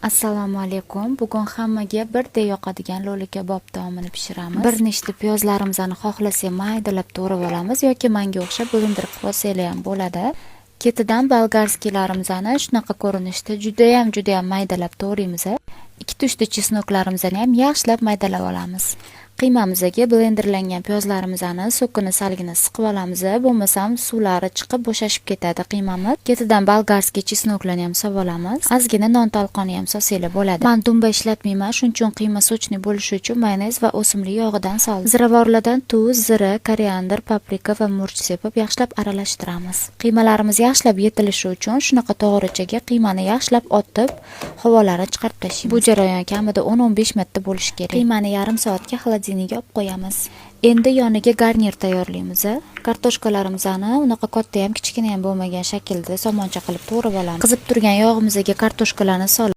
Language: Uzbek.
Assalomu alaykum. Bugun hammaga birdek yoqadigan lo'li kabob taomini pishiramiz. Bir nechta piyozlarimizni xohlasak maydalab to'g'rab olamiz yoki menga o'xshab bo'lintirib olsanglar ham bo'ladi. Ketidan bolgarskiylarimizni shunaqa ko'rinishda juda ham maydalab to'g'raymiz. 2 tushda chesnoklarimizni ham yaxshilab maydalab olamiz. Qiymamizga blenderlangan piyozlarimizni so'kini salgina siqib olamiz. Bo'lmasam suvlari chiqib bo'shashib ketadi qiymamiz. Ketidan bolgarskiy chesnoklarni ham solib olamiz. Ozgina non talqoni ham solsanglar bo'ladi. Men dumba ishlatmayman, shuning uchun qiyma sochni bo'lishi uchun mayonez va o'simlik yog'idan soldim. Ziravorlardan tuz, zira, koriander, paprika va murch sepib yaxshilab aralashtiramiz. Qiymalarimiz yaxshilab yetilishi uchun shunaqa to'g'richaga qiymani yaxshilab otib, havolarini chiqarib tashlaymiz. Bu jarayon kamida 10-15 minutda bo'lishi kerak. Qiymani yarim soatga xolodilnikga olib qo'yamiz. Endi yoniga garnir tayyorlaymiz. Kartoshkalarimizni unaqa katta ham, kichkina ham bo'lmagan shaklda somoncha qilib to'g'rab olamiz. Qizib turgan yog'imizga kartoshkalarni solib